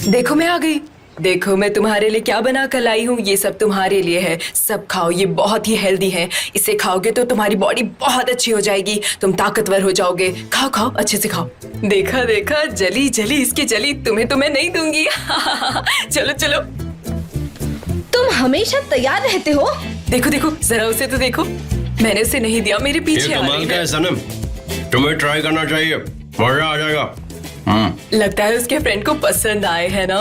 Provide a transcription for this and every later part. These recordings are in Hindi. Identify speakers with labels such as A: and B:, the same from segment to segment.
A: देखो मैं आ गई। देखो मैं तुम्हारे लिए क्या बना कर लाई हूँ। ये सब तुम्हारे लिए है, सब खाओ। ये बहुत ही हेल्दी है। इसे खाओगे तो तुम्हारी बॉडी बहुत अच्छी हो जाएगी, तुम ताकतवर हो जाओगे। खाओ खाओ, अच्छे से खाओ। देखा देखा, जली जली इसकी जली। तुम्हें तो मैं नहीं दूंगी। चलो चलो।
B: तुम हमेशा तैयार रहते हो।
A: देखो देखो, जरा उसे तो देखो। मैंने उसे नहीं दिया, मेरे पीछे आ रही
C: कमाल का
A: है।
C: है सनम, तुम्हें ट्राई करना चाहिए, मजा आ जाएगा।
A: लगता है उसके फ्रेंड को पसंद आए है ना।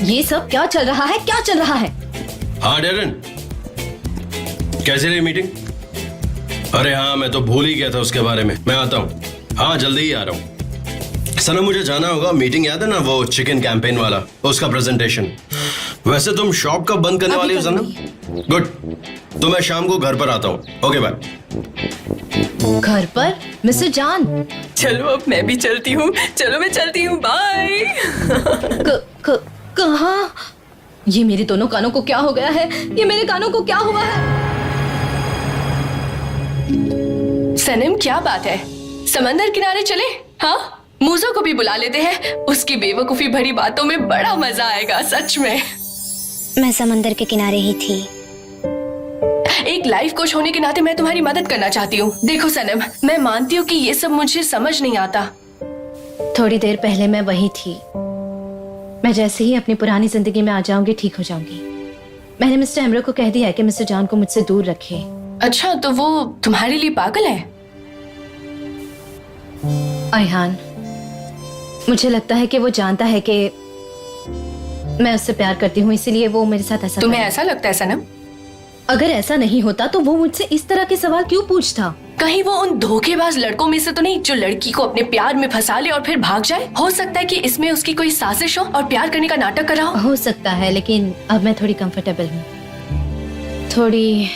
B: ये सब क्या चल रहा है, क्या चल रहा है?
C: हाँ डेरन, कैसी रही मीटिंग? अरे हाँ, मैं तो भूल ही गया था उसके बारे में। मैं आता हूँ, हाँ जल्दी ही आ रहा हूँ। सनम मुझे जाना होगा, मीटिंग याद है ना, वो चिकन कैंपेन वाला, उसका प्रेजेंटेशन। वैसे तुम शॉप कब बंद करने वाली हो सनम? गुड, तो मैं शाम को घर पर आता हूँ। Okay bye.
B: घर पर? मिस्टर जान,
A: चलो अब मैं भी चलती हूँ। चलो मैं चलती हूँ, बाय।
B: कहाँ? ये मेरे दोनों कानों को क्या हो गया है? ये मेरे कानों को क्या हुआ है?
D: सनम क्या बात है, समंदर किनारे चले? हाँ, मूजो को भी बुला लेते हैं। उसकी बेवकूफी भरी बातों में बड़ा मजा आएगा सच में।
E: मैं समंदर के किनारे ही थी।
D: एक लाइफ कोच होने के नाते मैं तुम्हारी मदद करना चाहती हूँ। देखो सनम, मैं मानती हूँ कि ये सब मुझे समझ नहीं आता।
B: थोड़ी देर पहले मैं वही थी। मैं जैसे ही अपनी पुरानी जिंदगी में आ जाऊंगी, ठीक हो जाऊंगी। मैंने मिस्टर एमरो को कह दिया है कि मिस्टर जॉन को मुझसे दूर रखे।
D: अच्छा, तो वो तुम्हारे लिए पागल है?
B: अयहान, मुझे लगता है कि वो जानता है कि मैं उससे प्यार करती हूँ, इसीलिए वो मेरे साथ ऐसा
D: तुम्हें
B: कर रहा
D: ऐसा लगता है सनम?
B: है। अगर ऐसा नहीं होता तो वो मुझसे इस तरह के सवाल क्यों पूछता?
D: कहीं वो उन धोखेबाज लड़कों में से तो नहीं जो लड़की को अपने प्यार में फंसा ले और फिर भाग जाए? हो सकता है कि इसमें उसकी कोई साजिश हो और प्यार करने का नाटक कर रहा हो
B: सकता है, लेकिन अब मैं थोड़ी कंफर्टेबल हूँ, थोड़ी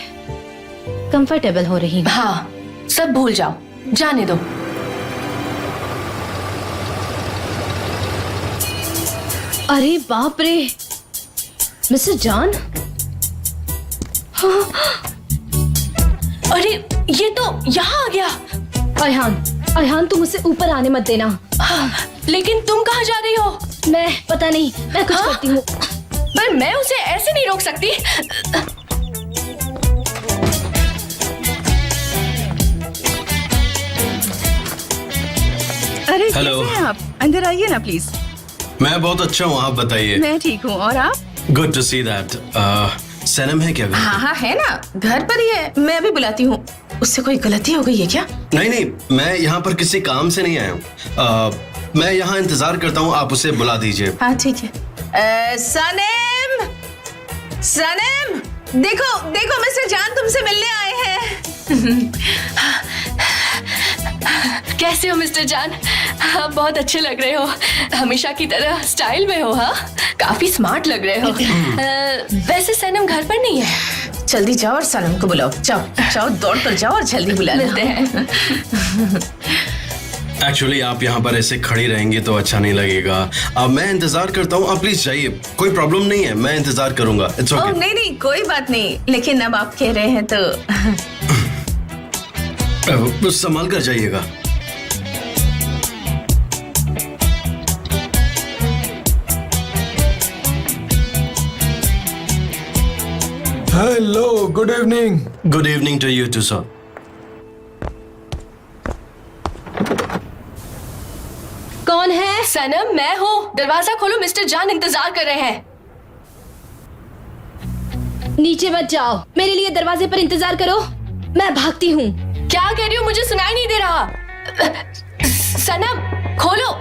B: कंफर्टेबल हो रही हूँ।
D: हाँ, सब भूल जाओ, जाने दो।
B: अरे बाप रे, मिस्टर जॉन! हाँ।
D: अरे ये तो यहाँ आ गया।
B: अयहान तुम उसे ऊपर आने मत देना।
D: लेकिन तुम कहाँ जा रही हो?
B: मैं पता नहीं, मैं कुछ करती हूँ।
D: पर मैं उसे ऐसे नहीं रोक सकती।
F: अरे
C: हेलो।
F: कैसे हैं आप? अंदर आइए ना प्लीज।
C: मैं बहुत अच्छा हूँ, आप बताइए।
F: मैं ठीक हूँ, और आप?
C: Good to see that. Sanam है क्या घर
F: हाँ हाँ है ना, घर पर ही है। मैं अभी बुलाती हूँ। उससे कोई गलती हो गई है क्या?
C: नहीं नहीं, मैं यहाँ पर किसी काम से नहीं आया हूँ। मैं यहाँ इंतजार करता हूँ, आप उसे बुला दीजिए।
F: हाँ ठीक है। सनम, सनम, देखो देखो मिस्टर जान तुमसे मिलने आए हैं।
D: कैसे हो मिस्टर जान? हाँ, बहुत अच्छे लग रहे हो, हमेशा की तरह स्टाइल में हो। हाँ, काफी स्मार्ट लग रहे हो। वैसे सनम घर पर नहीं है।
F: जल्दी जाओ और सनम को बुलाओ। जाओ जाओ, दौड़ कर जाओ और जल्दी बुला लो।
D: मिलते हैं।
C: एक्चुअली आप यहाँ पर ऐसे खड़ी रहेंगी तो अच्छा नहीं लगेगा। अब मैं इंतजार करता हूँ, आप प्लीज जाइए। कोई प्रॉब्लम नहीं है, मैं इंतजार करूंगा। It's
F: oh
C: okay.
F: नहीं नहीं, कोई बात नहीं, लेकिन अब आप कह रहे हैं तो
C: संभाल कर जाइएगा।
G: Hello, good evening.
C: Good evening to you too sir.
B: कौन है?
D: सनम, मैं हूँ। दरवाजा खोलो, मिस्टर जान इंतजार कर रहे हैं।
B: नीचे मत जाओ, मेरे लिए दरवाजे पर इंतजार करो, मैं भागती हूँ।
D: क्या कह रही हो? मुझे सुनाई नहीं दे रहा। सनम खोलो।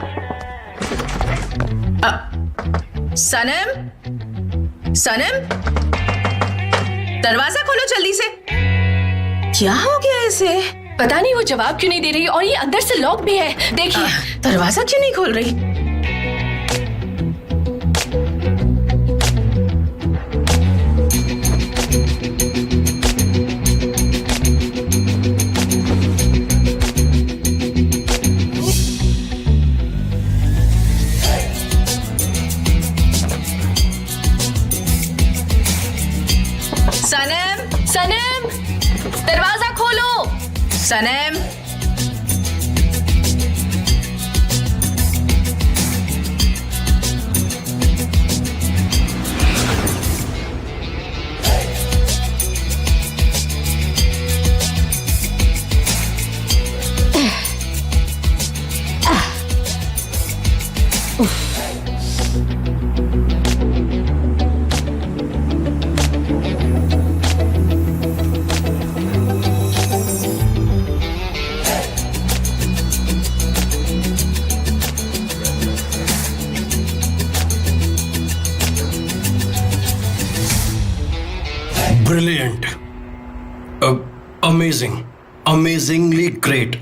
F: सनम, सनम, दरवाजा खोलो जल्दी से। क्या हो गया इसे?
D: पता नहीं वो जवाब क्यों नहीं दे रही, और ये अंदर से लॉक भी है। देखिए।
F: दरवाजा क्यों नहीं खोल रही? सनम,
D: सनम, दरवाजा खोलो।
F: सनम,
C: ब्रिलियंट, अमेजिंग, अमेजिंगली ग्रेट।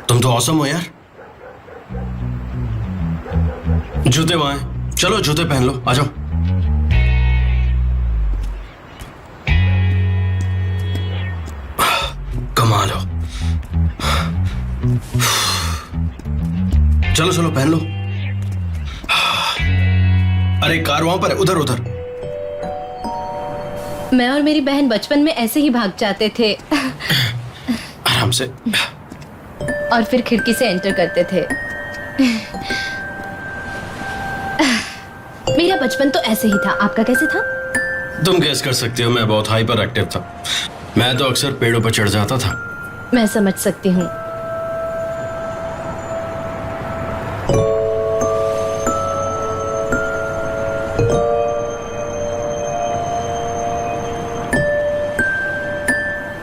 C: तुम तो ऑसम हो यार। जूते वहां हैं, चलो जूते पहन लो, आ जाओ। कमाल हो। चलो चलो पहन लो। अरे कार वहां पर है, उधर उधर।
B: मैं और मेरी बहन बचपन में ऐसे ही भाग जाते थे
C: आराम से।
B: और फिर खिड़की से एंटर करते थे। मेरा बचपन तो ऐसे ही था, आपका कैसे था?
C: तुम गैस कर सकती हो, मैं बहुत हाइपर एक्टिव था। मैं तो अक्सर पेड़ों पर चढ़ जाता था।
B: मैं समझ सकती हूँ।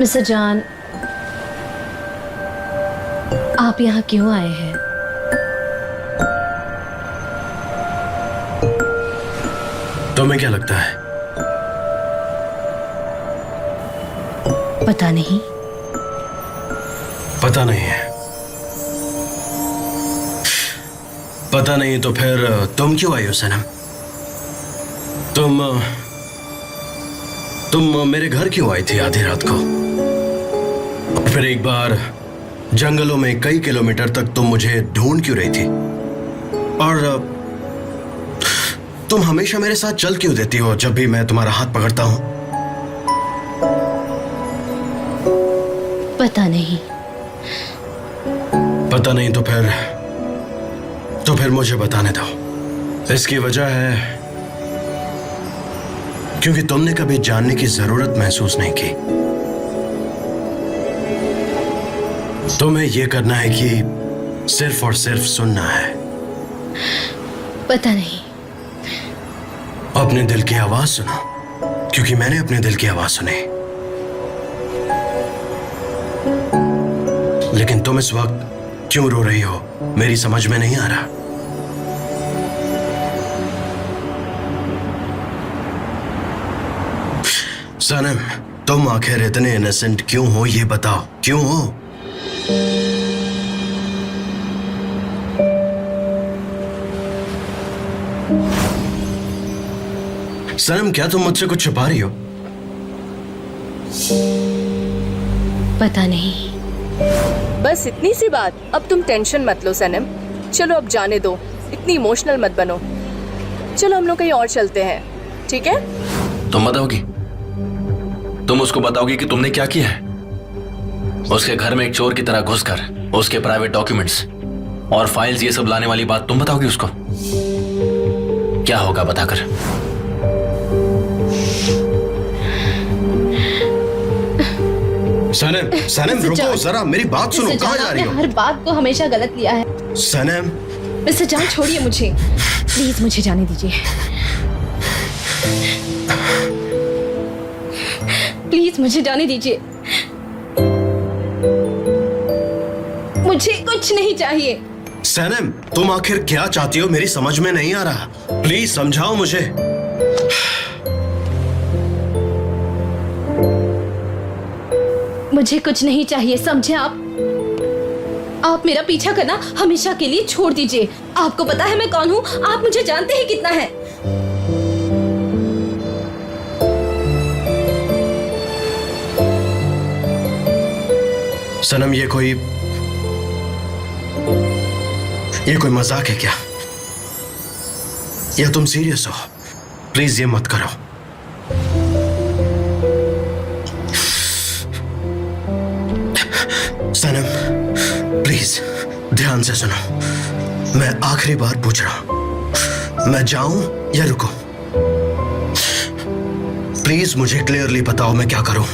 B: मिस्टर जॉन, आप यहाँ क्यों आए हैं?
C: तुम्हें क्या लगता है?
B: पता नहीं।
C: पता नहीं है। पता नहीं तो फिर तुम क्यों आई हो सनम? तुम मेरे घर क्यों आई थी आधी रात को? और फिर एक बार जंगलों में कई किलोमीटर तक तुम मुझे ढूंढ क्यों रही थी? और तुम हमेशा मेरे साथ चल क्यों देती हो जब भी मैं तुम्हारा हाथ पकड़ता हूं?
B: पता नहीं।
C: पता नहीं तो फिर मुझे बताने दो। इसकी वजह है क्योंकि तुमने कभी जानने की जरूरत महसूस नहीं की। तुम्हें यह करना है कि सिर्फ और सिर्फ सुनना है।
B: पता नहीं।
C: अपने दिल की आवाज सुनो, क्योंकि मैंने अपने दिल की आवाज सुनी। लेकिन तुम इस वक्त क्यों रो रही हो मेरी समझ में नहीं आ रहा। सनम, तुम आखिर इतने इनोसेंट क्यों हो, ये बताओ, क्यों हो? सनम, क्या तुम मुझसे कुछ छुपा रही हो?
B: पता नहीं।
D: बस इतनी सी बात। अब तुम टेंशन मत लो सनम। चलो अब जाने दो, इतनी इमोशनल मत बनो। चलो हम लोग कहीं और चलते हैं, ठीक है?
G: तुम बताओगी? तुम उसको बताओगी कि तुमने क्या किया है? उसके घर में एक चोर की तरह घुसकर उसके प्राइवेट डॉक्यूमेंट्स और फाइल्स ये सब लाने वाली बात तुम बताओगी उसको? क्या होगा बताकर?
C: सनम, सनम रुको जरा, मेरी बात सुनो। कहाँ जा रही हो?
B: हर बात को हमेशा गलत लिया है।
C: सनम,
B: मिस्टर जान छोड़िए मुझे, प्लीज मुझे जाने दीजिए। प्लीज मुझे जाने दीजिए। मुझे कुछ नहीं चाहिए।
C: सनम, तुम आखिर क्या चाहती हो मेरी समझ में नहीं आ रहा। प्लीज समझाओ मुझे।
B: मुझे कुछ नहीं चाहिए, समझे आप मेरा पीछा करना हमेशा के लिए छोड़ दीजिए। आपको पता है मैं कौन हूँ? आप मुझे जानते हैं कितना है।
C: सनम, ये कोई मजाक है क्या? या तुम सीरियस हो? प्लीज ये मत करो। सनम, प्लीज ध्यान से सुनो। मैं आखिरी बार पूछ रहा हूं, मैं जाऊं या रुकूं? प्लीज मुझे क्लियरली बताओ मैं क्या करूं।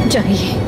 B: जाइए।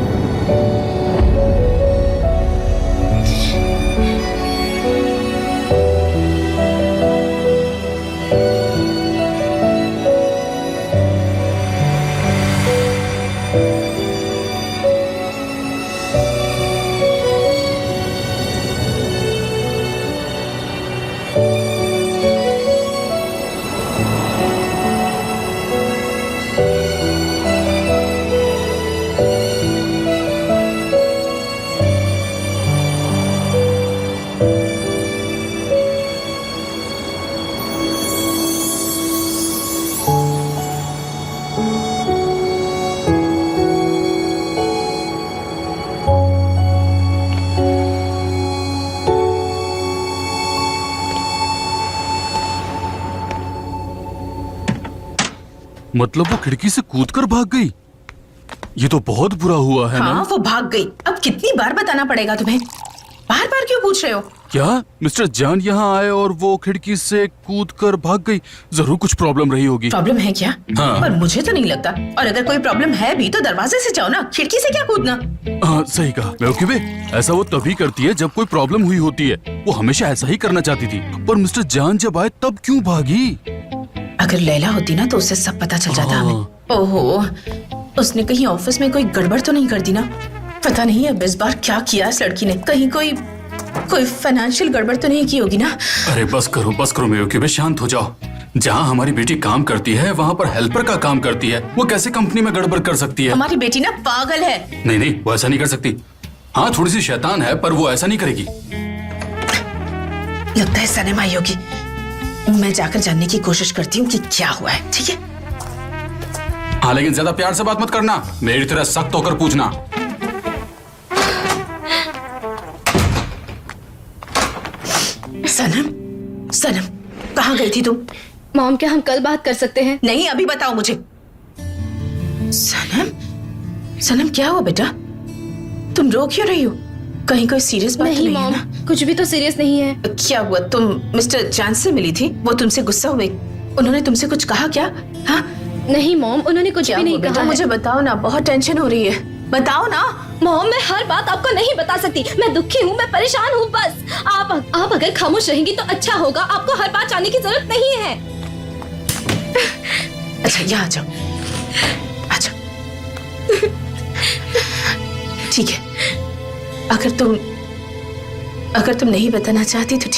H: मतलब वो खिड़की से कूदकर भाग गई? ये तो बहुत बुरा हुआ है
F: हाँ
H: ना?
F: वो भाग गई। अब कितनी बार बताना पड़ेगा तुम्हें? बार बार क्यों पूछ रहे हो?
H: क्या मिस्टर जान यहाँ आए और वो खिड़की से कूदकर भाग गई? जरूर कुछ प्रॉब्लम रही होगी।
F: प्रॉब्लम है क्या?
H: हाँ।
F: पर मुझे तो नहीं लगता। और अगर कोई प्रॉब्लम है भी तो दरवाजे से जाओ ना, खिड़की से क्या कूदना?
H: हाँ सही कहा बेवकूफे। ऐसा वो तभी करती है जब कोई प्रॉब्लम हुई होती है। वो हमेशा ऐसा ही करना चाहती थी, पर मिस्टर जान जब आए तब क्यों भागी?
F: अगर लैला होती ना तो उसे सब पता चल जाता
H: हाँ।
F: हमें। ओहो, उसने कहीं ऑफिस में कोई गड़बड़ तो नहीं कर दी ना? पता नहीं अब इस बार क्या किया इस लड़की ने। कहीं कोई फाइनेंशियल गड़बड़ तो नहीं की होगी ना?
H: अरे बस करो बेवकूफे, शांत हो जाओ। जहाँ हमारी बेटी काम करती है वहाँ पर हेल्पर का काम करती है। वो कैसे कंपनी में गड़बड़ कर सकती है?
F: हमारी बेटी ना पागल है।
H: नहीं वो ऐसा नहीं कर सकती। हाँ थोड़ी सी शैतान है, पर वो ऐसा नहीं करेगी।
F: लगता है सनम आई होगी। मैं जाकर जानने की कोशिश करती हूँ कि क्या हुआ है। ठीक है?
H: हाँ लेकिन ज्यादा प्यार से बात मत करना, मेरी तरह सख्त होकर पूछना।
F: सनम कहाँ गई थी तुम?
B: मॉम, क्या हम कल बात कर सकते हैं?
F: नहीं, अभी बताओ मुझे। सनम क्या हुआ बेटा? तुम रो क्यों रही हो? कहीं कोई सीरियस बात तो
B: नहीं
F: नहीं है
B: मॉम,
F: ना?
B: कुछ भी तो सीरियस नहीं है।
F: क्या हुआ? तुम मिस्टर जान से मिली थी? वो तुमसे गुस्सा हुए? उन्होंने तुमसे कुछ कहा क्या? हाँ?
B: नहीं मॉम, उन्होंने कुछ
F: क्या
B: भी
F: हुआ
B: नहीं
F: बेटा?
B: कहा है।
F: मुझे बताओ ना, बहुत टेंशन हो रही है। बताओ ना।
B: मॉम, मैं हर बात आपको नहीं बता सकती। मैं दुखी हूँ, मैं परेशान हूँ। बस आप अगर खामोश रहेंगी तो अच्छा होगा। आपको हर बात जानने की जरूरत नहीं है।
F: अच्छा यहाँ आ जाओ, आ जाओ। ठीक है, अगर तुम नहीं बताना चाहती तो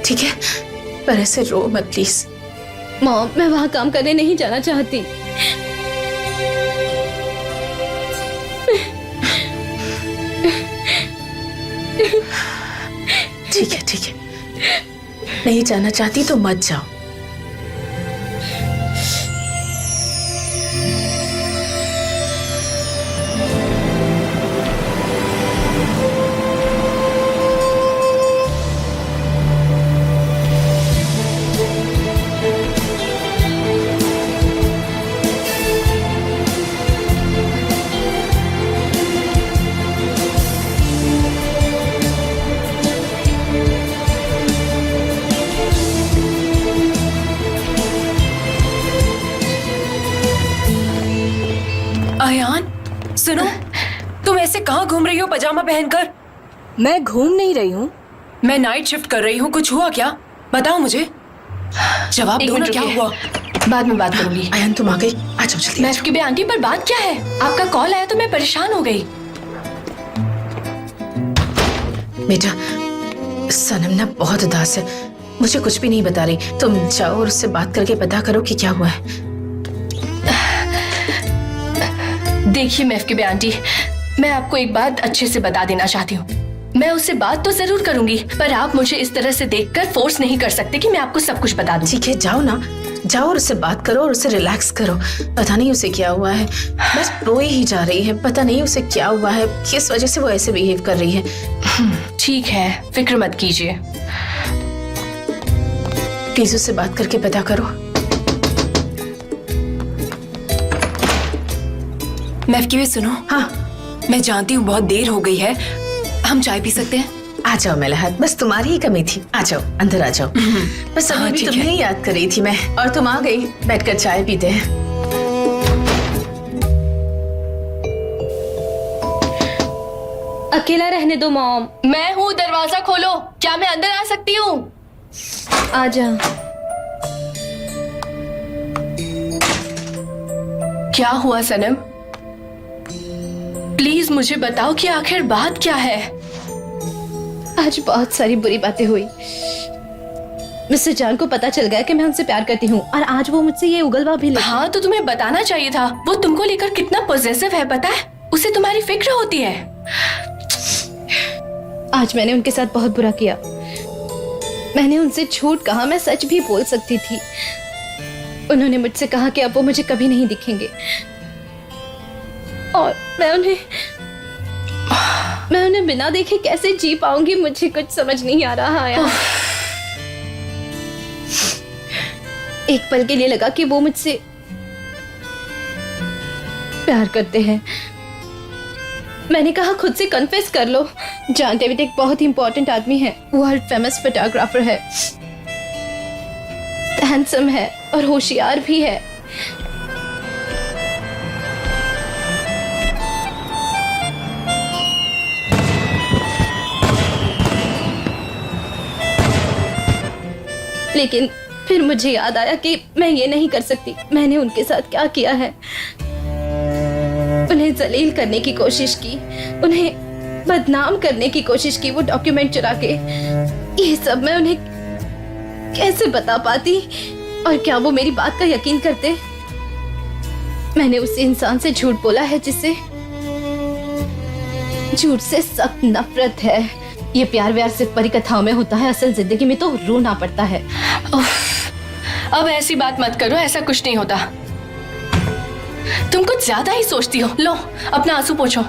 F: ठीक है, पर ऐसे रो मत प्लीज।
B: मॉम, मैं वहाँ काम करने नहीं जाना चाहती।
F: ठीक है, नहीं जाना चाहती तो मत जाओ।
A: अयान, सुनो, तुम ऐसे कहाँ घूम रही हो पजामा पहनकर?
D: मैं घूम नहीं रही हूँ।
A: मैं नाइट शिफ्ट कर रही हूँ। कुछ हुआ क्या? बताओ मुझे। जवाब
D: एक
A: दो ना,
D: मिनट
A: क्या
D: रुकिए।
A: हुआ?
D: बाद में बात करूंगी।
F: अयन तुम आ गई, आ जाओ जल्दी।
D: मैं की आंटी, पर बात क्या है? आपका कॉल आया तो मैं परेशान हो गई।
F: बेटा, सनम ना बहुत उदास है, मुझे कुछ भी नहीं बता रही। तुम जाओ और उससे बात करके पता करो कि क्या हुआ है।
D: देखिए महफूबा आंटी, मैं आपको एक बात अच्छे से बता देना चाहती हूँ। मैं उससे बात तो जरूर करूंगी, पर आप मुझे इस तरह से देखकर फोर्स नहीं कर सकते कि मैं आपको सब कुछ बता दूं।
F: ठीक है, जाओ ना, जाओ और उससे बात करो और उसे रिलैक्स करो। पता नहीं उसे क्या हुआ है, बस रोई ही जा रही है। पता नहीं उसे क्या हुआ है, किस वजह से वो ऐसे बिहेव कर रही है।
D: ठीक है, फिक्र मत कीजिए।
F: प्लीज उससे बात करके पता करो।
A: महफूबा सुनो।
F: हाँ,
A: मैं जानती हूँ बहुत देर हो गई है, हम चाय पी सकते हैं?
F: आ जाओ मेलहत, बस तुम्हारी ही कमी थी। आ जाओ, अंदर आ जाओ। बस अभी
A: हाँ,
F: भी
A: ठीक
F: तुम्हें
A: है।
F: ही याद कर रही थी मैं, और तुम आ गई। बैठकर चाय पीते हैं।
B: अकेला रहने दो मॉम।
D: मैं हूँ, दरवाजा खोलो। क्या मैं अंदर आ सकती हूँ?
B: आजा।
D: क्या हुआ सनम? प्लीज मुझे बताओ कि आखिर बात क्या है।
B: आज बहुत सारी बुरी बातें हुई। मिस्टर जान को पता चल गया कि मैं उनसे प्यार करती हूँ और आज वो मुझसे ये उगलवा भी लगी।
D: हाँ तो तुम्हें बताना चाहिए था। वो तुमको लेकर कितना पॉजेसिव है पता है? उसे तुम्हारी फिक्र होती है।
B: आज मैंने उनके साथ बहुत बुरा किया। मैंने उनसे झूठ कहा, मैं सच भी बोल सकती थी। उन्होंने मुझसे कहा कि अब वो मुझे कभी नहीं दिखेंगे और मैं उन्हें बिना देखे कैसे जी पाऊंगी, मुझे कुछ समझ नहीं आ रहा है। एक पल के लिए लगा कि वो मुझसे प्यार करते हैं। मैंने कहा खुद से कन्फेस कर लो। जॉन डेविड एक बहुत ही इंपॉर्टेंट आदमी है। वर्ल्ड फेमस फोटोग्राफर है, हैंडसम है और होशियार भी है। लेकिन फिर मुझे याद आया कि मैं ये नहीं कर सकती। मैंने उनके साथ क्या किया है। उन्हें जलील करने की कोशिश की, उन्हें बदनाम करने की कोशिश की, वो डॉक्यूमेंट चुरा के। ये सब मैं उन्हें कैसे बता पाती और क्या वो मेरी बात का यकीन करते? मैंने उस इंसान से झूठ बोला है जिससे झूठ से सख्त नफरत है। ये प्यार व्यार सिर्फ परी कथाओं में होता है, असल जिंदगी में तो रोना पड़ता है।
D: अब ऐसी बात मत करो, ऐसा कुछ नहीं होता। तुम कुछ ज्यादा ही सोचती हो। लो अपना आंसू पोंछो।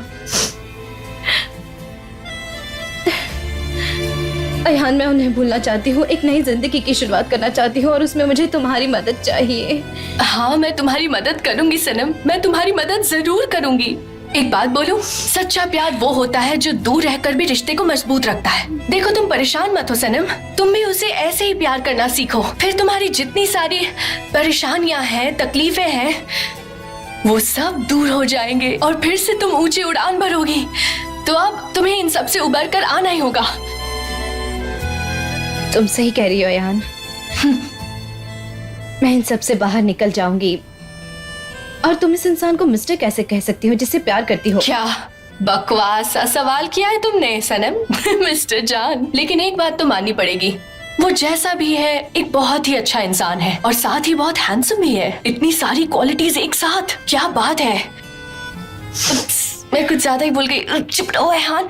B: अयान, मैं उन्हें भूलना चाहती हूँ, एक नई जिंदगी की शुरुआत करना चाहती हूँ और उसमें मुझे तुम्हारी मदद चाहिए।
D: हाँ मैं तुम्हारी मदद करूंगी सनम, मैं तुम्हारी मदद जरूर करूंगी। एक बात बोलूं, सच्चा प्यार वो होता है जो दूर रहकर भी रिश्ते को मजबूत रखता है। देखो तुम परेशान मत हो सनम, तुम भी उसे ऐसे ही प्यार करना सीखो। फिर तुम्हारी जितनी सारी परेशानियां हैं, तकलीफें हैं, वो सब दूर हो जाएंगे और फिर से तुम ऊंची उड़ान भरोगी। तो अब तुम्हें इन सब से उबर कर आना ही होगा।
B: तुम सही कह रही हो अयान। मैं इन सब से बाहर निकल जाऊंगी। और तुम इस इंसान को मिस्टर कैसे कह सकती हो जिससे प्यार करती हो?
D: क्या बकवास सा सवाल किया है तुमने सनम। मिस्टर जान, लेकिन एक बात तो माननी पड़ेगी, वो जैसा भी है एक बहुत ही अच्छा इंसान है और साथ ही बहुत हैंडसम भी है। इतनी सारी क्वालिटीज एक साथ, क्या बात है। मैं कुछ ज्यादा ही भूल गई। चुप रहो अयान।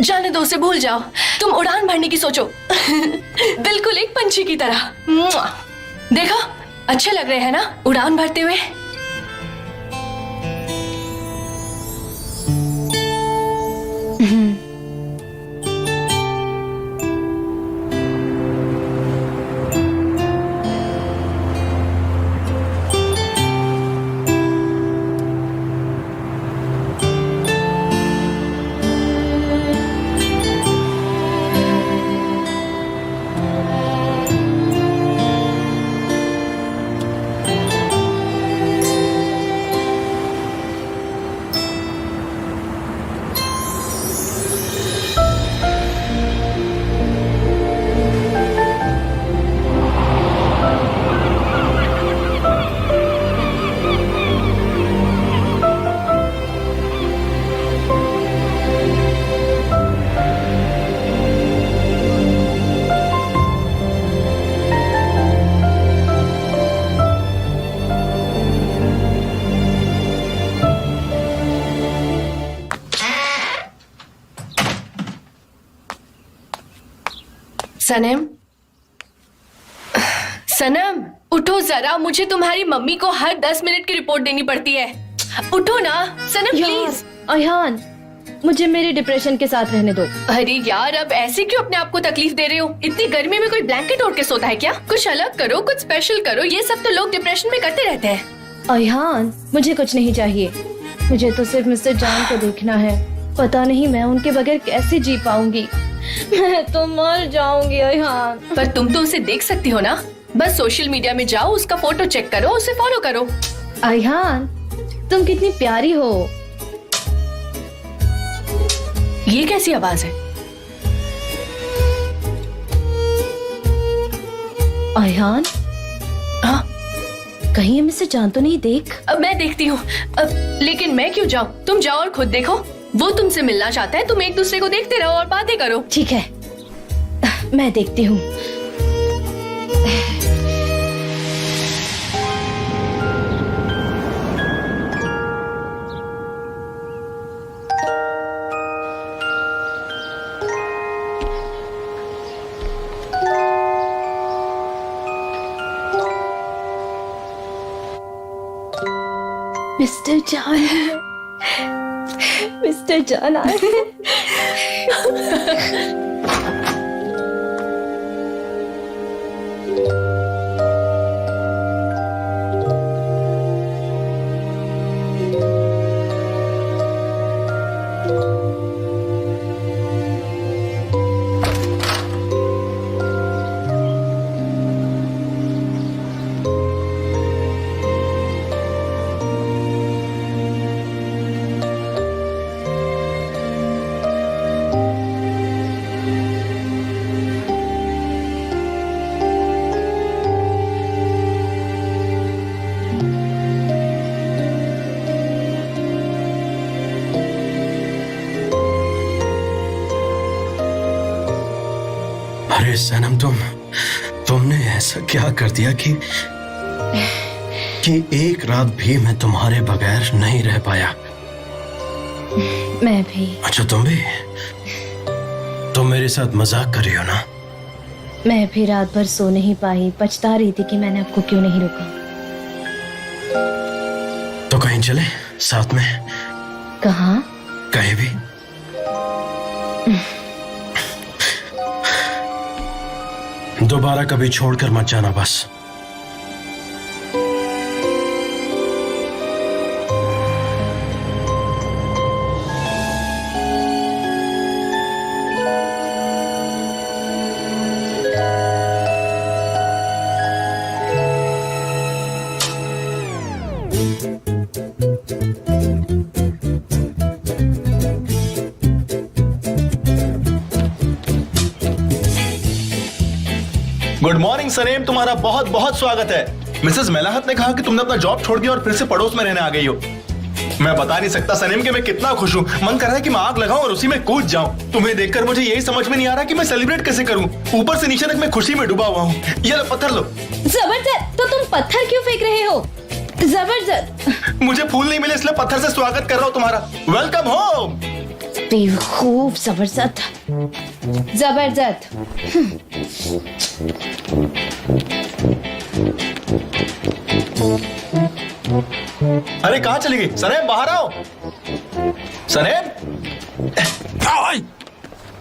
D: जाने दो, उसे भूल जाओ। तुम उड़ान भरने की सोचो। बिल्कुल एक पंछी की तरह। देखो अच्छे लग रहे हैं ना उड़ान भरते हुए। सनम, सनम उठो जरा, मुझे तुम्हारी मम्मी को हर 10 मिनट की रिपोर्ट देनी पड़ती है। उठो ना सनम प्लीज।
B: अयान, मुझे मेरे डिप्रेशन के साथ रहने दो।
D: अरे यार अब ऐसे क्यों अपने आप को तकलीफ दे रहे हो? इतनी गर्मी में कोई ब्लैंकेट ओढ़ के सोता है क्या? कुछ अलग करो, कुछ स्पेशल करो। ये सब तो लोग डिप्रेशन में करते रहते हैं।
B: अयान, मुझे कुछ नहीं चाहिए। मुझे तो सिर्फ मिस्टर जान को देखना है। पता नहीं मैं उनके बगैर कैसे जी पाऊंगी। मैं तो मर जाऊंगी अयान।
D: पर तुम तो उसे देख सकती हो ना। बस सोशल मीडिया में जाओ, उसका फोटो चेक करो, उसे फॉलो करो।
B: अयान, तुम कितनी प्यारी हो।
D: ये कैसी आवाज है?
B: अयान,
D: हाँ,
B: कहीं हम इसे जान तो नहीं देख?
D: अब मैं देखती हूँ। अब लेकिन मैं क्यों जाऊँ? तुम जाओ और खुद देखो। वो तुमसे मिलना चाहता है, तुम एक दूसरे को देखते रहो और बातें करो।
B: ठीक है, मैं देखती हूँ। मिस्टर जान, मिस्टर जान आए हैं।
C: अरे सनम, तुमने ऐसा क्या कर दिया कि एक रात भी मैं तुम्हारे बगैर नहीं रह पाया।
B: मैं भी।
C: अच्छा, तुम मेरे साथ मजाक कर रही हो ना?
B: मैं भी रात भर सो नहीं पाई, पछता रही थी कि मैंने आपको क्यों नहीं रोका।
C: तो कहीं चले साथ में?
B: कहाँ?
C: कहीं भी। दोबारा कभी छोड़कर मत जाना बस।
I: गुड मॉर्निंग सनेम, तुम्हारा बहुत बहुत स्वागत है। मिसेस मेलाहत ने कहा कि तुमने अपना जॉब छोड़ दिया और फिर से पड़ोस में रहने आ गई हो। मैं बता नहीं सकता सनेम कि मैं कितना खुश हूँ। मन कर रहा है कि मैं आग लगाऊं और उसी में कूद जाऊं। तुम्हें देखकर मुझे यही समझ में नहीं आ रहा कि मैं सेलिब्रेट कैसे करूं। ऊपर से नीचे तक मैं खुशी में डूबा हुआ हूँ। ये लो पत्थर लो।
B: जबरदस्त, तो तुम पत्थर क्यों फेंक रहे हो? जबरदस्त।
I: मुझे फूल नहीं मिले इसलिए पत्थर से स्वागत कर रहा हूँ तुम्हारा। Welcome home.
B: खूब जबरदस्त, जबरदस्त।
I: अरे कहाँ चली गई सनेम? बाहर आओ सनेम।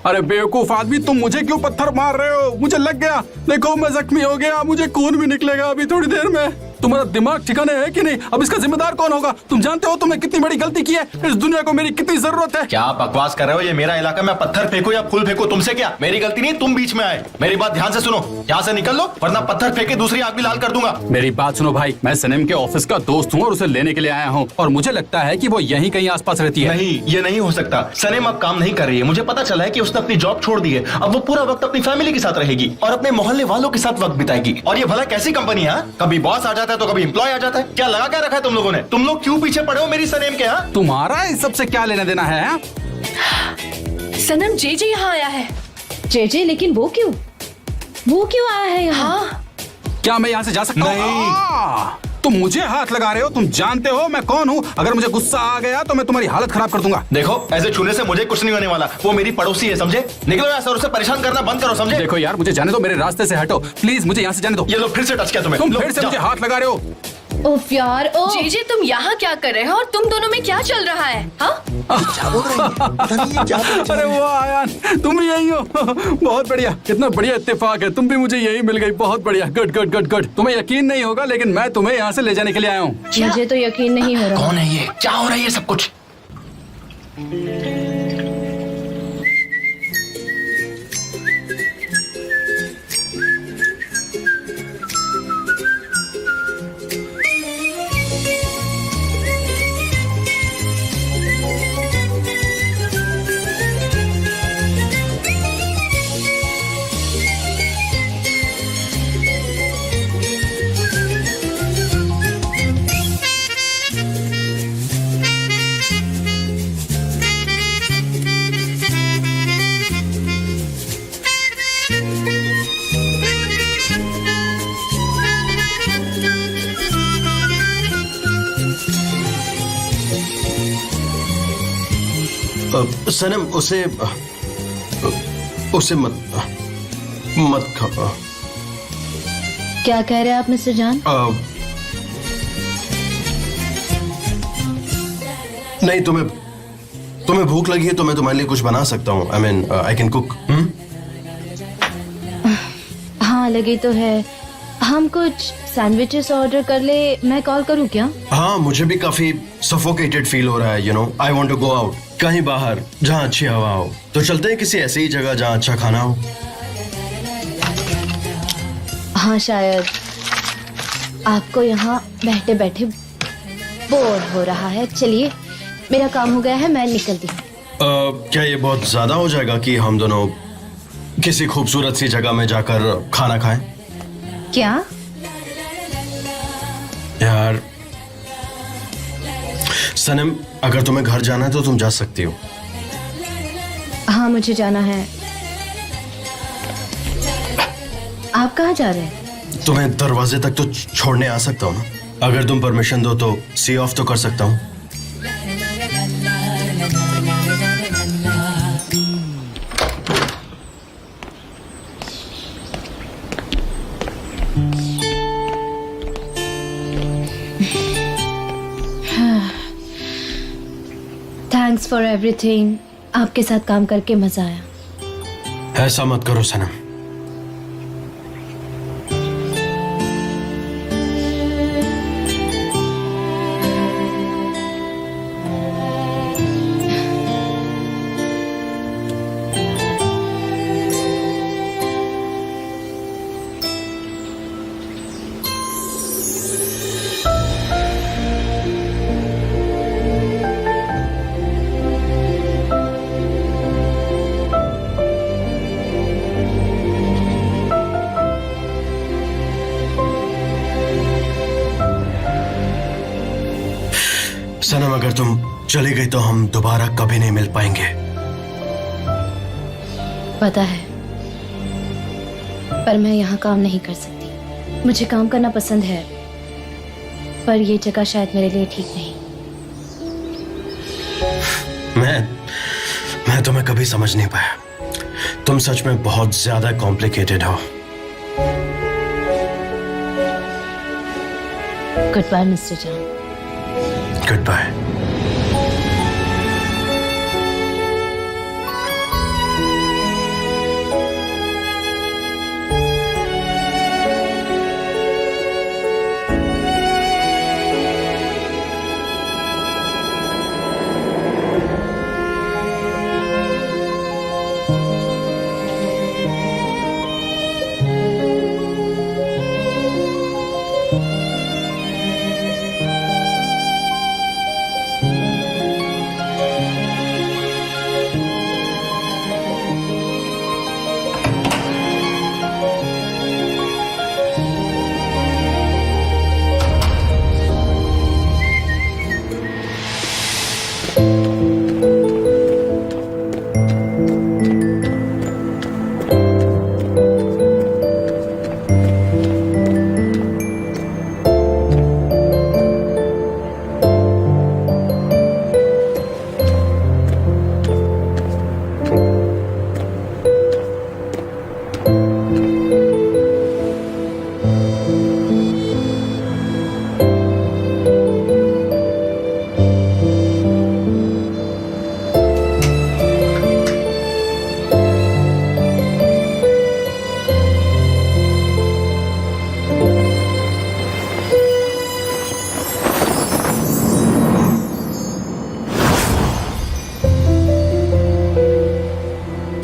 H: अरे बेवकूफ आदमी, तुम मुझे क्यों पत्थर मार रहे हो? मुझे लग गया, देखो मैं जख्मी हो गया, मुझे खून भी निकलेगा अभी थोड़ी देर में। तुम्हारा दिमाग ठिकाने है कि नहीं? अब इसका जिम्मेदार कौन होगा? तुम जानते हो तुमने कितनी बड़ी गलती की है। इस दुनिया को मेरी कितनी जरूरत है।
I: क्या बकवास कर रहे हो? ये मेरा इलाका, मैं पत्थर फेंकू या फूल फेंकू, तुमसे क्या? मेरी गलती नहीं, तुम बीच में आए। मेरी बात ध्यान से सुनो, यहाँ से निकल लो वरना पत्थर फेंके दूसरी आग भी लाल कर दूंगा।
H: मेरी बात सुनो भाई, मैं सनेम के ऑफिस का दोस्त हूँ और उसे लेने के लिए आया हूँ और मुझे लगता है कि वो यहीं कहीं आसपास रहती है।
I: नहीं, ये नहीं हो सकता। सनेम अब काम नहीं कर रही है। मुझे पता चला है कि उसने अपनी जॉब छोड़ दी है। अब वो पूरा वक्त अपनी फैमिली के साथ रहेगी और अपने मोहल्ले वालों के साथ वक्त बिताएगी। और ये भला कैसी कंपनी है? कभी बॉस आ जाता है तो कभी एम्प्लॉय आ जाता है। क्या लगा क्या रखा है तुम लोगों ने? तुम लोग क्यों पीछे पड़े हो मेरी सनेम के? यहाँ
H: तुम्हारा इस सबसे क्या लेना देना है?
D: सनम, जेजे यहाँ आया है।
B: जेजे? लेकिन वो क्यों आया है यहाँ?
D: हाँ,
H: क्या मैं यहाँ से जा सकता हूँ? तुम मुझे हाथ लगा रहे हो, तुम जानते हो मैं कौन हूँ। अगर मुझे गुस्सा आ गया तो मैं तुम्हारी हालत खराब कर दूंगा।
I: देखो, ऐसे छूने से मुझे कुछ नहीं होने वाला। वो मेरी पड़ोसी है, समझे? निकलो यहाँ से और उसे परेशान करना बंद करो, समझे?
H: देखो यार, मुझे जाने दो, मेरे रास्ते से हटो प्लीज, मुझे यहाँ से जाने दो।
I: ये लो फिर से टच किया तुम्हें।
H: तुम
I: लो,
H: फिर से
I: जाओ।
H: मुझे हाथ लगा रहे हो।
B: उफ यार, ओ
D: जेजे तुम यहाँ क्या कर रहे हो और तुम दोनों में क्या चल रहा है? हाँ,
H: अरे वाह आयान, तुम भी यही हो। बहुत बढ़िया, कितना बढ़िया इत्तेफाक है, तुम भी मुझे यही मिल गई। बहुत बढ़िया, गुड गुड गुड गुड। तुम्हें यकीन नहीं होगा लेकिन मैं तुम्हें यहाँ से ले जाने के लिए आया हूँ।
B: मुझे तो यकीन नहीं हो रहा।
G: कौन है ये? क्या हो रहा है ये सब कुछ?
C: सनम उसे मत खाओ।
B: क्या कह रहे हैं आप मिस्टर जान?
C: नहीं, तुम्हें भूख लगी है तो मैं तुम्हारे लिए कुछ बना सकता हूँ। I mean I can cook.
B: हाँ लगी तो है। हम कुछ सैंडविचेस ऑर्डर कर ले, मैं कॉल करूँ क्या?
C: हाँ, मुझे भी काफी सफोकेटेड फील हो रहा है। You know, I want to go out, कहीं बाहर जहाँ अच्छी हवा हो। तो चलते हैं किसी ऐसी ही जगह जहाँ अच्छा खाना हो।
B: हाँ शायद आपको यहाँ बैठे बैठे बोर हो रहा है। चलिए, मेरा काम हो गया है, मैं निकलती हूँ।
C: क्या ये बहुत ज्यादा हो जाएगा कि हम दोनों किसी खूबसूरत सी जगह में जाकर खाना खाएं?
B: क्या?
C: यार सनम, अगर तुम्हें घर जाना है तो तुम जा सकती हो।
B: हाँ मुझे जाना है। आप कहाँ जा रहे हैं?
C: तुम्हें दरवाजे तक तो छोड़ने आ सकता हूँ ना। अगर तुम परमिशन दो तो सी ऑफ तो कर सकता हूँ।
B: Thanks for everything. आपके साथ काम करके मजा आया।
C: ऐसा मत करो सनम। सनम, अगर तुम चली गई तो हम दोबारा कभी नहीं मिल पाएंगे।
B: पता है, पर मैं यहाँ काम नहीं कर सकती। मुझे काम करना पसंद है, पर ये जगह शायद मेरे लिए ठीक नहीं।
C: मैं तुम्हें कभी समझ नहीं पाया। तुम सच में बहुत ज्यादा कॉम्प्लिकेटेड हो।
B: Good bye mister Can.
C: Good bye.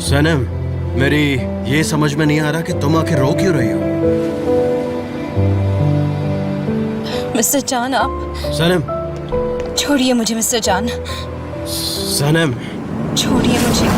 C: Sanam, मेरी ये समझ में नहीं आ रहा कि तुम आखिर रो क्यों रही हो।
J: मिस्टर जान, आप
C: सनम,
J: छोड़िए मुझे। मिस्टर जान,
C: सनम,
J: छोड़िए मुझे।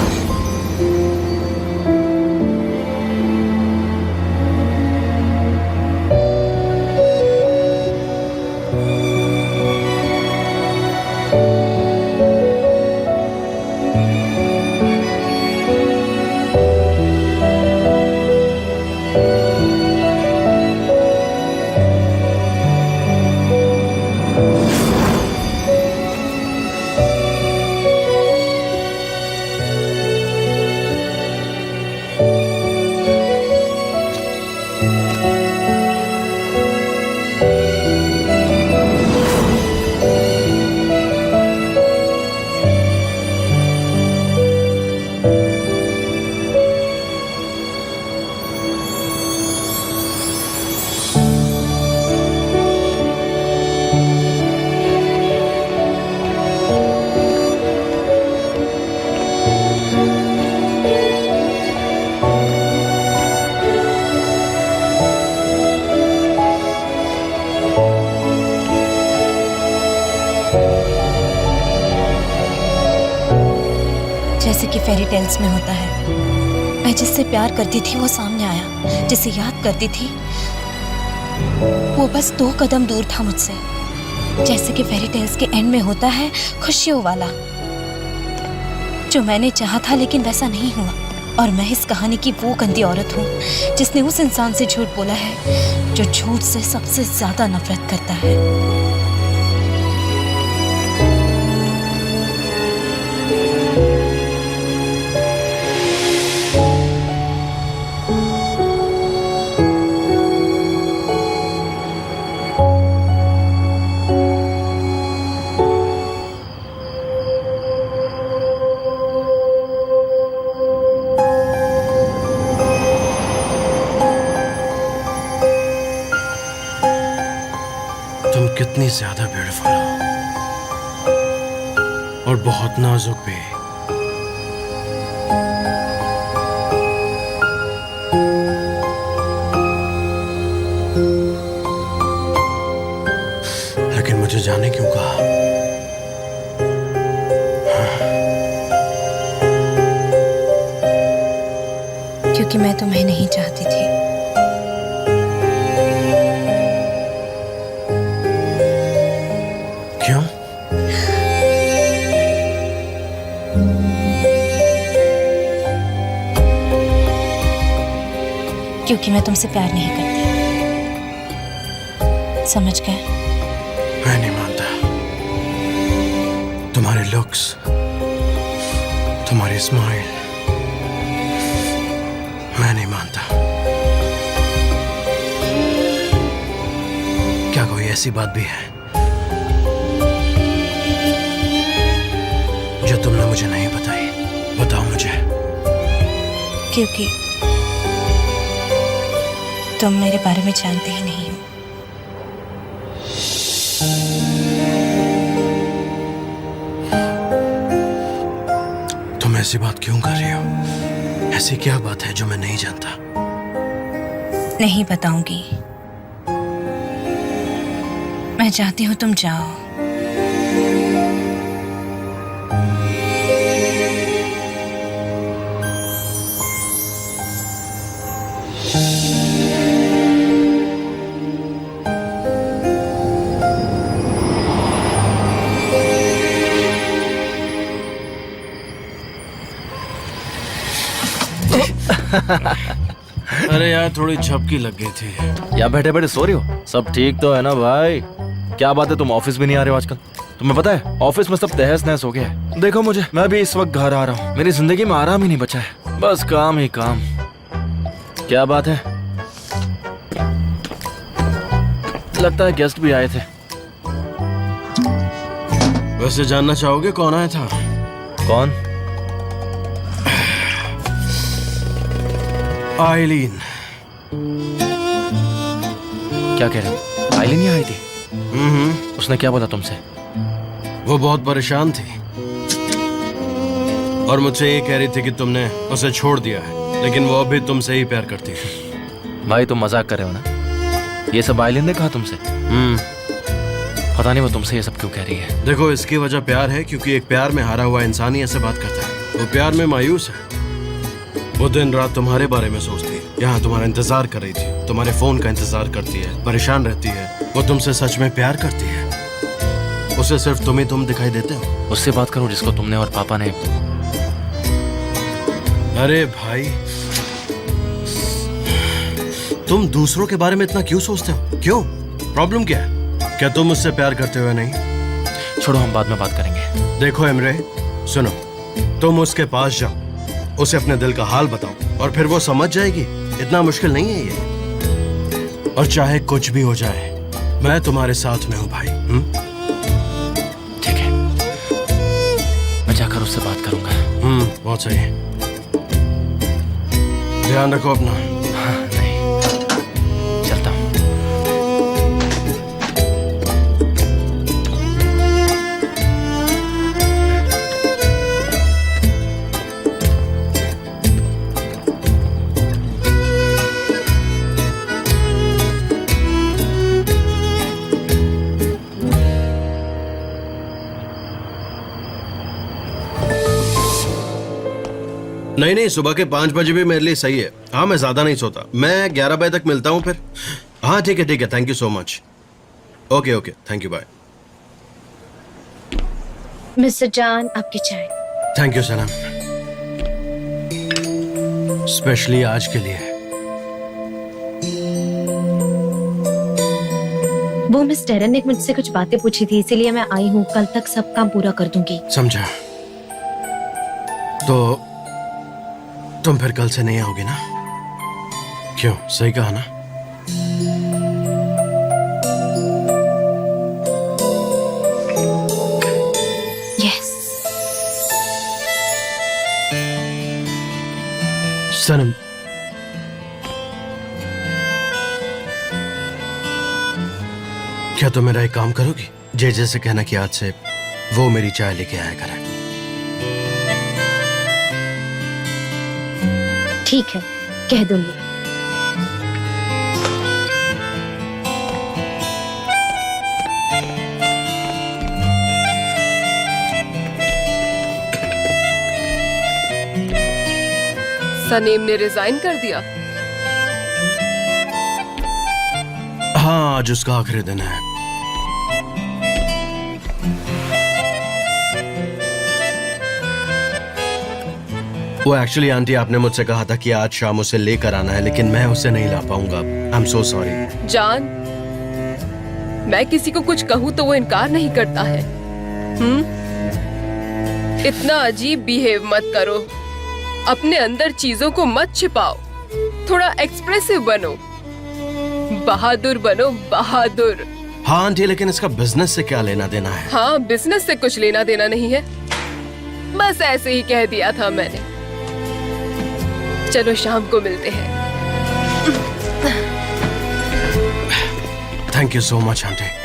J: जैसे कि फेरी टेल्स में होता है। मैं जिससे प्यार करती थी वो सामने आया, जिसे याद करती थी वो बस 2 कदम दूर था मुझसे। जैसे कि फेरी टेल्स के एंड में होता है खुशियों वाला, जो मैंने चाहा था लेकिन वैसा नहीं हुआ। और मैं इस कहानी की वो गंदी औरत हूँ जिसने उस इंसान से झूठ बोला है जो झूठ से सबसे ज्यादा नफरत करता है।
C: तुम कितनी ज्यादा ब्यूटीफुल हो और बहुत नाजुक भी। लेकिन मुझे जाने क्यों कहा?
J: क्योंकि मैं तुम्हें नहीं चाहती थी।
C: क्यों?
J: क्योंकि मैं तुमसे प्यार नहीं करती। समझ गए?
C: मैं नहीं मानता। तुम्हारे लुक्स, तुम्हारी स्माइल, मैं नहीं मानता। क्या कोई ऐसी बात भी है जो तुमने मुझे नहीं बताई? बताओ मुझे।
J: क्योंकि तुम मेरे बारे में जानते ही नहीं हो।
C: तुम ऐसी बात क्यों कर रही हो? ऐसी क्या बात है जो मैं नहीं जानता?
J: नहीं बताऊंगी। मैं चाहती हूँ तुम जाओ।
C: अरे यार थोड़ी झपकी लग गई थी।
G: या बैठे बैठे सो रही हो? सब ठीक तो है ना भाई? क्या बात है, तुम ऑफिस भी नहीं आ रहे हो आजकल? तुम्हें पता है ऑफिस में सब तहस नहस हो गया है। देखो मुझे, मैं भी इस वक्त घर आ रहा हूँ। मेरी जिंदगी में आराम ही नहीं बचा है, बस काम ही काम। क्या बात है? लगता है गेस्ट भी आए थे।
C: वैसे जानना चाहोगे कौन आया था?
G: कौन?
C: आइलीन।
G: क्या कह रहे हो? आइलीन ही आई थी? उसने क्या बोला तुमसे?
C: वो बहुत परेशान थी और मुझसे ये कह रही थी कि तुमने उसे छोड़ दिया है, लेकिन वो अभी तुमसे ही प्यार करती है।
G: भाई तुम मजाक कर रहे हो ना? ये सब आइलीन ने कहा तुमसे? पता नहीं वो तुमसे ये सब क्यों कह रही है।
C: देखो इसकी वजह प्यार है, क्योंकि एक प्यार में हारा हुआ इंसान ही ऐसे बात करता है। वो प्यार में मायूस है। वो दिन रात तुम्हारे बारे में सोचती है, यहाँ तुम्हारा इंतजार कर रही थी, तुम्हारे फोन का इंतजार करती है, परेशान रहती है। वो तुमसे सच में प्यार करती है। उसे सिर्फ तुम दिखाई देते हो।
G: उससे बात करो जिसको तुमने और पापा ने।
C: अरे भाई तुम दूसरों के बारे में इतना क्यों सोचते हो? क्यों? प्रॉब्लम क्या है? क्या तुम मुझसे प्यार करते हो? नहीं?
G: छोड़ो, हम बाद में बात करेंगे।
C: देखो इमरे, सुनो, तुम उसके पास जाओ, उसे अपने दिल का हाल बताओ और फिर वो समझ जाएगी। इतना मुश्किल नहीं है ये। और चाहे कुछ भी हो जाए, मैं तुम्हारे साथ में हूँ भाई।
G: ठीक है, मैं जाकर उससे बात करूंगा।
C: बहुत सही। ध्यान रखो अपना।
G: हाँ, नहीं, चलता हूँ।
C: नहीं नहीं, सुबह के 5 बजे भी मेरे लिए सही है। हाँ, मैं ज्यादा नहीं सोता। मैं 11 बजे तक मिलता हूँ फिर। हाँ ठीक है, thank you so much. Okay okay, thank you, bye.
J: Mister John, आपकी चाय।
C: थैंक यू सनम, स्पेशली आज के लिए।
J: वो मिस टेरन ने मुझसे कुछ बातें पूछी थी, इसीलिए मैं आई हूँ। कल तक सब काम पूरा कर दूंगी।
C: समझा। तो तुम फिर कल से नहीं आओगे ना? क्यों, सही कहा ना?
J: यस।
C: सनम, क्या तुम मेरा एक काम करोगी? जेजे से कहना कि आज से वो मेरी चाय लेके आया करे।
J: ठीक है, कह दूंगी।
A: सनीम ने रिजाइन कर दिया।
C: हाँ, आज उसका आखिरी दिन है। वो एक्चुअली आंटी, आपने मुझसे कहा था कि आज शाम उसे लेकर आना है, लेकिन मैं उसे नहीं ला पाऊंगा। I am so sorry.
A: जान, मैं किसी को कुछ कहूँ तो वो इनकार नहीं करता है। इतना अजीब बिहेव मत करो। अपने अंदर चीजों को मत छिपाओ। थोड़ा एक्सप्रेसिव बनो, बहादुर बनो, बहादुर।
C: हाँ आंटी, लेकिन इसका बिजनेस से क्या लेना देना है?
A: हाँ, बिजनेस से कुछ लेना देना नहीं है, बस ऐसे ही कह दिया था मैंने। चलो शाम को मिलते हैं।
C: Thank you so much aunty.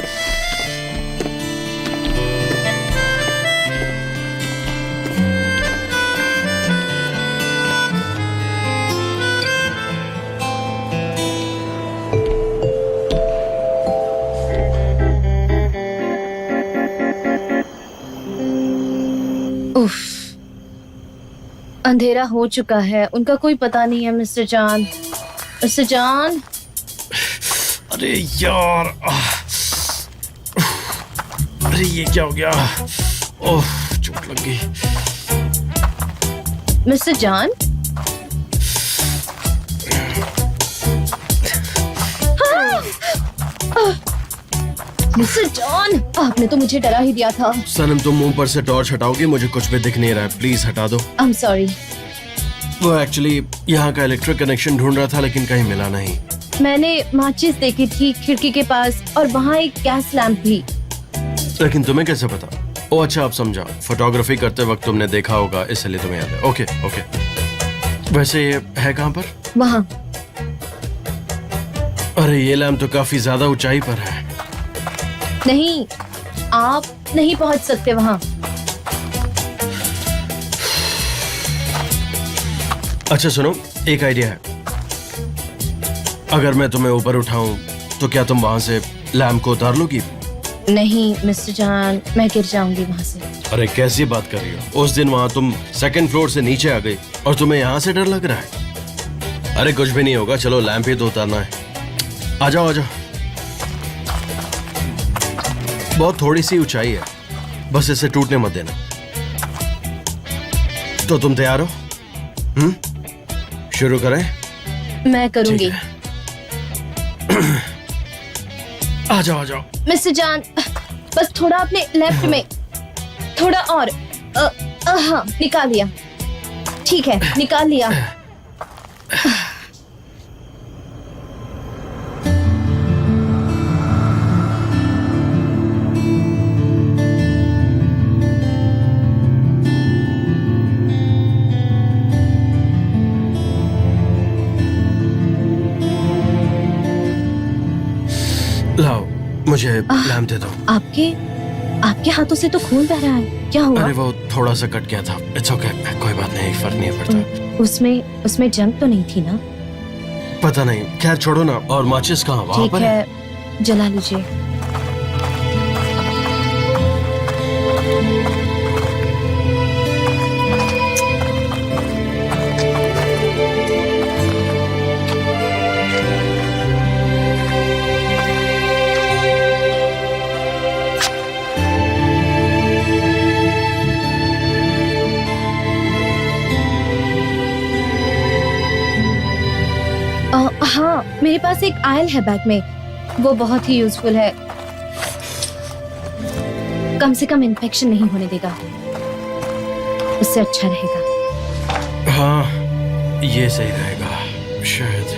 B: उफ, अंधेरा हो चुका है। उनका कोई पता नहीं है। मिस्टर जान, मिस्टर जान।
C: अरे यार, अरे ये क्या हो गया? ओह, चोट लग गई।
B: मिस्टर जान, मिस्टर जॉन, आपने तो मुझे डरा ही दिया था।
C: सनम, तुम मुंह पर से टॉर्च हटाओगी? मुझे कुछ भी दिख नहीं रहा है, प्लीज हटा दो।
B: I am sorry.
C: वो एक्चुअली यहाँ का इलेक्ट्रिक कनेक्शन ढूंढ रहा था, लेकिन कहीं मिला नहीं।
B: मैंने माचिस देखी थी खिड़की के पास, और वहाँ एक गैस लैंप भी।
C: लेकिन तुम्हें कैसे पता? ओ अच्छा, अब समझा। फोटोग्राफी करते वक्त तुमने देखा होगा, इसलिए तुम्हें याद है। Okay okay. वैसे ये है कहाँ पर?
B: वहाँ।
C: अरे ये लैंप तो काफी ज्यादा ऊंचाई पर है।
B: नहीं, आप नहीं पहुँच सकते वहाँ।
C: अच्छा सुनो, एक आइडिया है। अगर मैं तुम्हें ऊपर उठाऊं तो क्या तुम वहां से लैंप को उतार लोगी?
B: नहीं मिस्टर जान, मैं गिर जाऊंगी वहाँ से।
C: अरे कैसी बात कर रही हो? उस दिन वहां तुम 2nd फ्लोर से नीचे आ गई और तुम्हें यहाँ से डर लग रहा है? अरे कुछ भी नहीं होगा, चलो लैंप ही तो उतारना है। आ जाओ आ जाओ। बहुत थोड़ी सी ऊंचाई है, बस इसे टूटने मत देना। तो तुम तैयार हो? शुरू करें?
B: मैं करूंगी।
C: आ जाओ आ जाओ।
B: मिस्टर जान, बस थोड़ा अपने लेफ्ट में, थोड़ा और। हाँ, निकाल लिया। ठीक है, निकाल लिया।
C: लाओ, मुझे लैंप दे दो।
B: आपके हाथों से तो खून बह रहा है, क्या हुआ?
C: अरे वो थोड़ा सा कट गया था। इट्स ओके, कोई बात नहीं, फर्क नहीं पड़ता।
B: उसमें जंग तो नहीं थी ना?
C: पता नहीं, खैर छोड़ो ना। और माचिस कहाँ? वहाँ
B: ठीक
C: पर
B: है, जला लीजिए। मेरे पास एक आयल है बैग में, वो बहुत ही यूजफुल है। कम से कम इन्फेक्शन नहीं होने देगा, उससे अच्छा रहेगा।
C: हाँ, ये सही रहेगा शायद।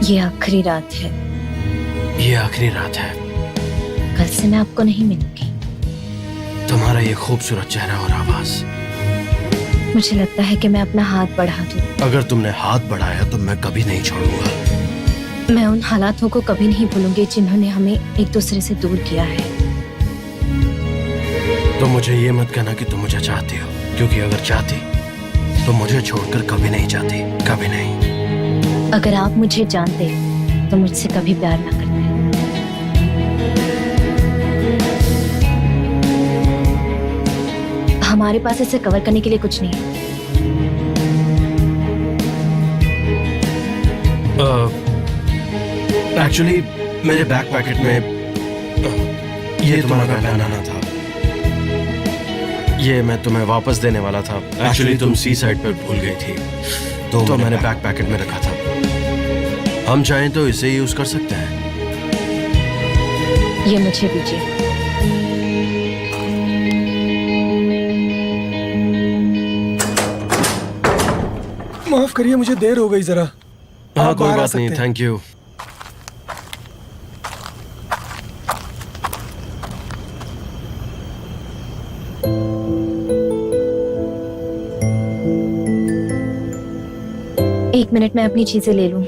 B: ये आखिरी रात है।
C: ये आखिरी रात है।
B: कल से मैं आपको नहीं मिलूंगी।
C: तुम्हारा ये खूबसूरत चेहरा और आवाज।
B: मुझे लगता है कि मैं अपना हाथ बढ़ा दूं।
C: अगर तुमने हाथ बढ़ाया तो मैं कभी नहीं छोड़ूंगा।
B: मैं उन हालातों को कभी नहीं भूलूंगी जिन्होंने हमें एक दूसरे से दूर किया है।
C: तो मुझे ये मत कहना कि तुम मुझे चाहती हो, क्योंकि अगर चाहती तो मुझे छोड़कर कभी नहीं जाती, कभी नहीं।
B: अगर आप मुझे जानते तो मुझसे कभी प्यार ना करते। हमारे पास इसे कवर करने के लिए कुछ नहीं है।
C: एक्चुअली मेरे बैक पैकेट में ये तुम्हारा बनाना था। ये मैं तुम्हें वापस देने वाला था। एक्चुअली तुम सी साइड पर भूल गई थी, तो मैंने बैक पैकेट में रखा था। हम चाहें तो इसे यूज कर सकते हैं।
B: ये मुझे दीजिए।
K: माफ करिए, मुझे देर हो गई जरा।
C: हाँ,
K: आप
C: कोई
K: बाहर आ
C: बात नहीं,
K: सकते हैं।
C: Thank you.
B: एक मिनट में अपनी चीजें ले लूं।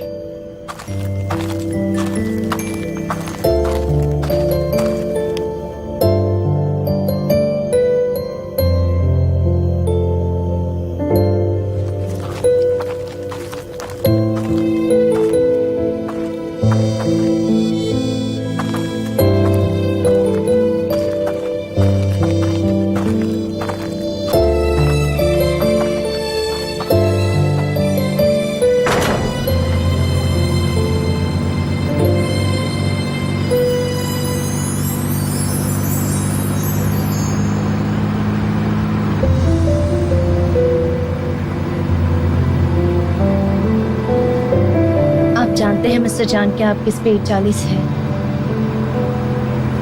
B: जानते हैं मिस्टर जान कि आपकी स्पीड 40 है।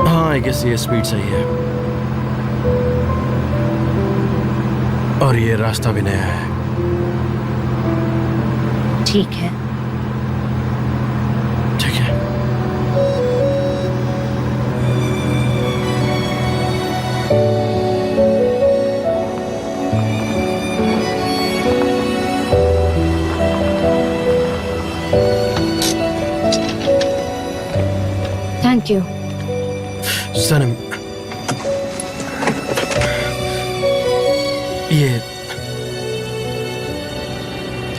C: हाँ, आई गेस ये स्पीड सही है। और ये रास्ता भी नया है।
B: ठीक है।
C: ठीक है।
B: Thank you.
C: सनम, ये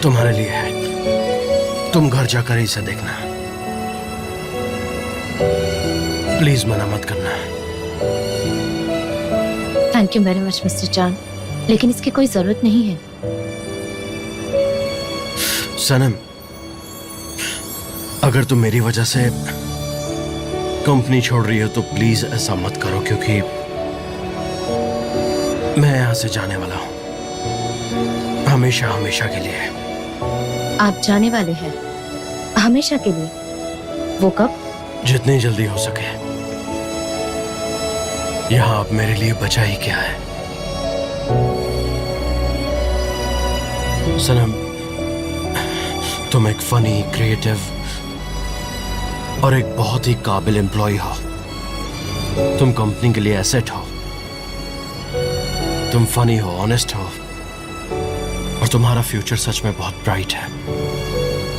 C: तुम्हारे लिए है। तुम घर जाकर इसे देखना। प्लीज मना मत करना।
B: Thank you very much mister जान, लेकिन इसकी कोई जरूरत नहीं है।
C: सनम, अगर तुम मेरी वजह से कंपनी छोड़ रही हो तो प्लीज ऐसा मत करो, क्योंकि मैं यहां से जाने वाला हूं, हमेशा हमेशा के लिए।
B: आप जाने वाले हैं हमेशा के लिए? वो कब?
C: जितनी जल्दी हो सके। यहां आप मेरे लिए बचा ही क्या है। सनम, तुम एक फनी, क्रिएटिव और एक बहुत ही काबिल एम्प्लॉय हो। तुम कंपनी के लिए एसेट हो। तुम फनी हो, ऑनेस्ट हो, और तुम्हारा फ्यूचर सच में बहुत ब्राइट है।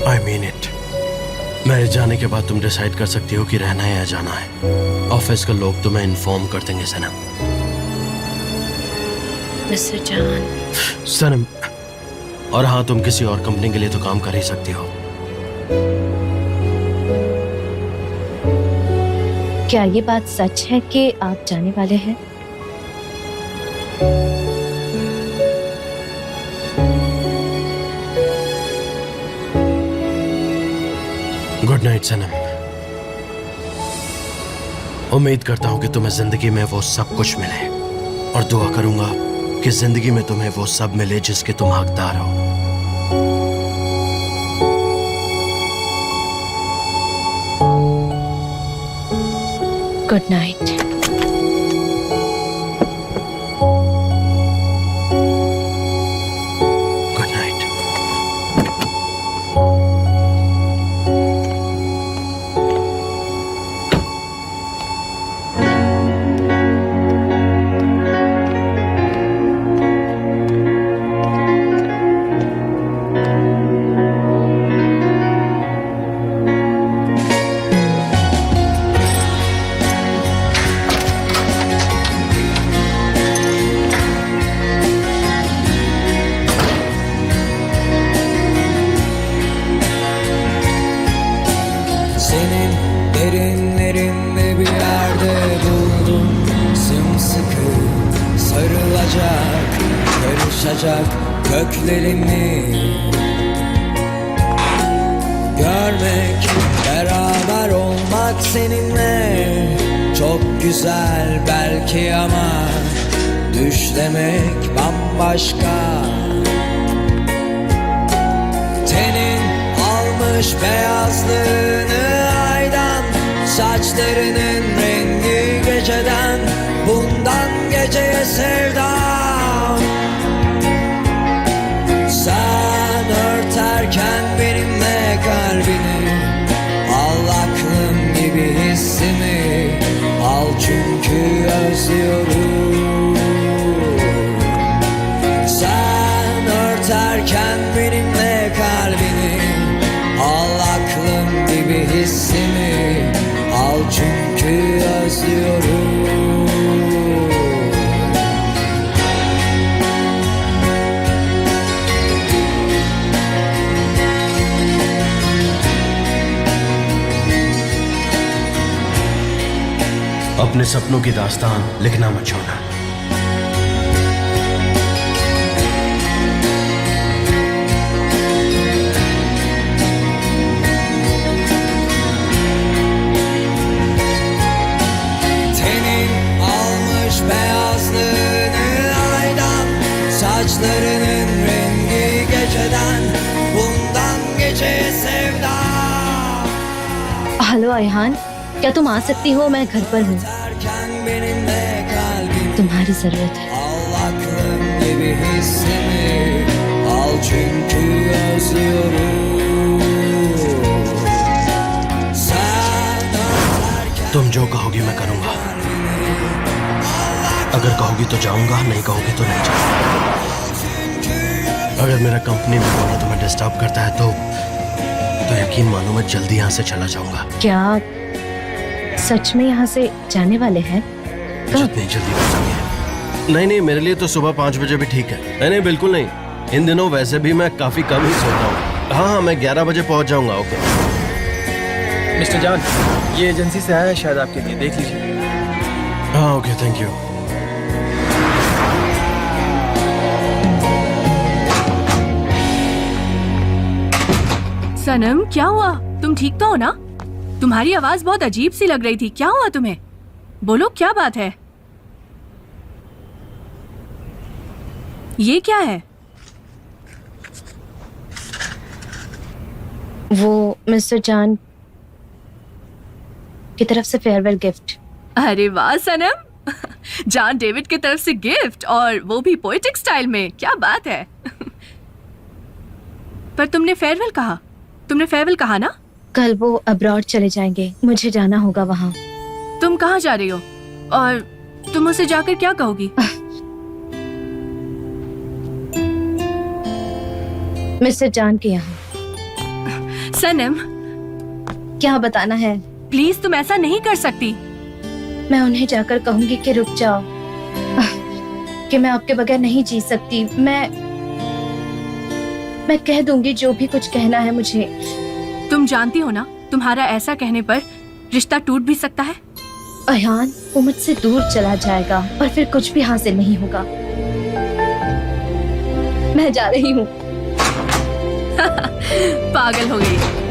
C: I mean it. मेरे जाने के बाद तुम डिसाइड कर सकती हो कि रहना है या जाना है। ऑफिस के लोग तुम्हें इन्फॉर्म कर देंगे सनम।
B: मिस्टर जान।
C: सनम, और हाँ, तुम किसी और कंपनी के लिए तो काम कर ही सकती हो।
B: क्या ये बात सच है कि आप जाने वाले हैं?
C: गुड नाइट सनम। उम्मीद करता हूँ कि तुम्हें जिंदगी में वो सब कुछ मिले और दुआ करूंगा कि जिंदगी में तुम्हें वो सब मिले जिसके तुम हकदार हो।
J: Good night.
C: Good night.
L: Senin derinlerinde bir yerde buldum sımsıkı sarılacak, karışacak köklerimi görmek, beraber olmak seninle çok güzel belki ama düşlemek bambaşka. Tenin almış beyazlığını aydan, saçlarının rengi geceden, bundan geceye sevdam. Sen örterken benimle kalbini, al aklım gibi hissimi, al çünkü özlüyorum. Sen örterken benimle kalbini, al aklım gibi hissimi, al çünkü özlüyorum.
C: अपने सपनों की दास्तान लिखना मत छोड़ना।
L: Tenin almış beyazlığını aydan, saçlarının rengi geceden, bundan geceye sevda.
J: Hello Ayhan, क्या तुम आ सकती हो? मैं घर पर हूँ,
L: Derken benimle kalbim,
J: तुम्हारी जरूरत है।
L: al aklım gibi hissimi, al çünkü özlüyorum. Sen örterken
C: तुम जो कहोगी मैं करूंगा। अगर कहोगी तो जाऊंगा, नहीं कहोगी तो नहीं जाऊंगा। अगर मेरा कंपनी में होना तुम्हें डिस्टर्ब करता है तो यकीन मानो मैं जल्दी यहाँ से चला जाऊंगा।
J: क्या सच में यहाँ से जाने वाले हैं?
C: जितनी जल्दी हो सके। नहीं, मेरे लिए तो सुबह 5 बजे भी ठीक है। नहीं, बिल्कुल नहीं। इन दिनों वैसे भी मैं काफी कम ही सोता हूँ। हाँ, मैं 11 बजे पहुँच जाऊंगा। ओके
K: मिस्टर जान, ये एजेंसी से आया है शायद आपके लिए, देख लीजिए।
C: हाँ, ओके, थैंक यू।
D: सनम, क्या हुआ? तुम ठीक तो हो ना? तुम्हारी आवाज बहुत अजीब सी लग रही थी। क्या हुआ तुम्हें? बोलो, क्या बात है? ये क्या है?
J: वो मिस्टर जान की तरफ से फेयरवेल गिफ्ट।
D: अरे वाह सनम, जॉन डेविड की तरफ से गिफ्ट, और वो भी पोएटिक स्टाइल में। क्या बात है? पर तुमने फेयरवेल कहा? तुमने फेयरवेल कहा ना?
J: कल वो अब्रॉड चले जाएंगे, मुझे जाना होगा वहाँ।
D: तुम कहाँ जा रही हो? और तुम उसे जाकर क्या कहोगी?
J: मिस्टर जान के यहाँ।
D: सनम,
J: क्या बताना है?
D: प्लीज तुम ऐसा नहीं कर सकती।
J: मैं उन्हें जाकर कहूंगी कि रुक जाओ, कि मैं आपके बगैर नहीं जी सकती। मैं कह दूंगी जो भी कुछ कहना है मुझे।
D: तुम जानती हो ना, तुम्हारा ऐसा कहने पर रिश्ता टूट भी सकता है।
J: अयान, वो मुझसे दूर चला जाएगा और फिर कुछ भी हासिल नहीं होगा। मैं जा रही हूँ।
D: पागल हो गई।